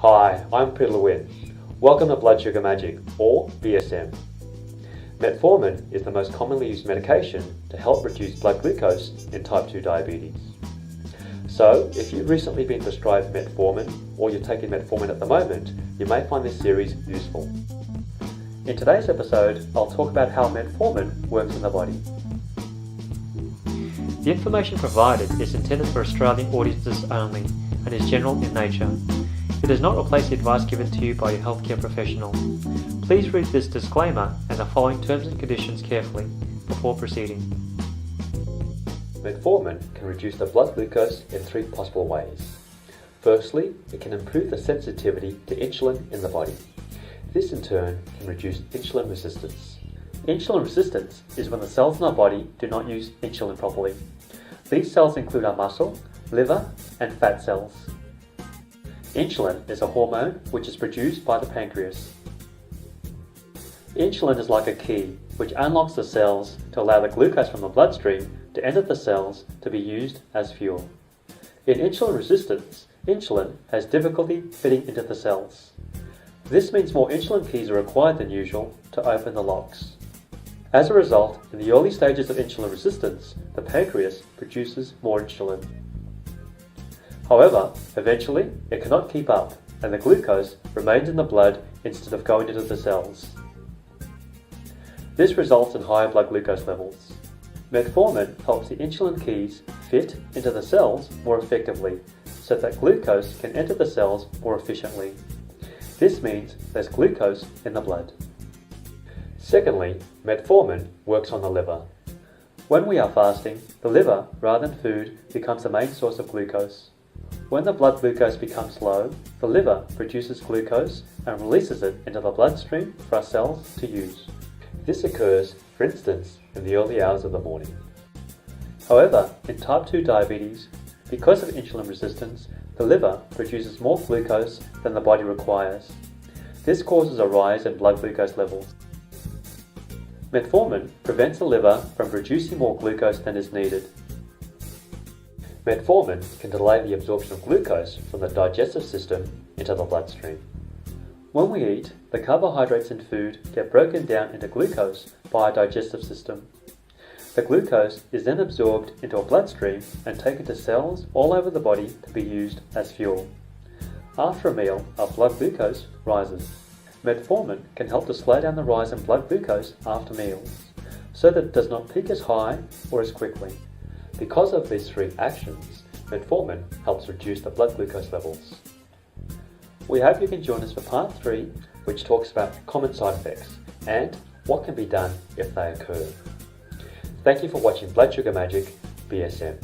Hi, I'm Peter Lewin. Welcome to Blood Sugar Magic, or BSM. Metformin is the most commonly used medication to help reduce blood glucose in type 2 diabetes. So, if you've recently been prescribed metformin or you're taking metformin at the moment, you may find this series useful. In today's episode, I'll talk about how metformin works in the body. The information provided is intended for Australian audiences only and is general in nature. It does not replace the advice given to you by your healthcare professional. Please read this disclaimer and the following terms and conditions carefully before proceeding. Metformin can reduce the blood glucose in three possible ways. Firstly, it can improve the sensitivity to insulin in the body. This in turn can reduce insulin resistance. Insulin resistance is when the cells in our body do not use insulin properly. These cells include our muscle, liver, and fat cells. Insulin is a hormone which is produced by the pancreas. Insulin is like a key which unlocks the cells to allow the glucose from the bloodstream to enter the cells to be used as fuel. In insulin resistance, insulin has difficulty fitting into the cells. This means more insulin keys are required than usual to open the locks. As a result, in the early stages of insulin resistance, the pancreas produces more insulin. However, eventually it cannot keep up and the glucose remains in the blood instead of going into the cells. This results in higher blood glucose levels. Metformin helps the insulin keys fit into the cells more effectively so that glucose can enter the cells more efficiently. This means there's glucose in the blood. Secondly, metformin works on the liver. When we are fasting, the liver, rather than food, becomes the main source of glucose. When the blood glucose becomes low, the liver produces glucose and releases it into the bloodstream for our cells to use. This occurs, for instance, in the early hours of the morning. However, in type 2 diabetes, because of insulin resistance, the liver produces more glucose than the body requires. This causes a rise in blood glucose levels. Metformin prevents the liver from producing more glucose than is needed. Metformin can delay the absorption of glucose from the digestive system into the bloodstream. When we eat, the carbohydrates in food get broken down into glucose by our digestive system. The glucose is then absorbed into our bloodstream and taken to cells all over the body to be used as fuel. After a meal, our blood glucose rises. Metformin can help to slow down the rise in blood glucose after meals, so that it does not peak as high or as quickly. Because of these three actions, metformin helps reduce the blood glucose levels. We hope you can join us for part 3, which talks about common side effects and what can be done if they occur. Thank you for watching Blood Sugar Magic, BSM.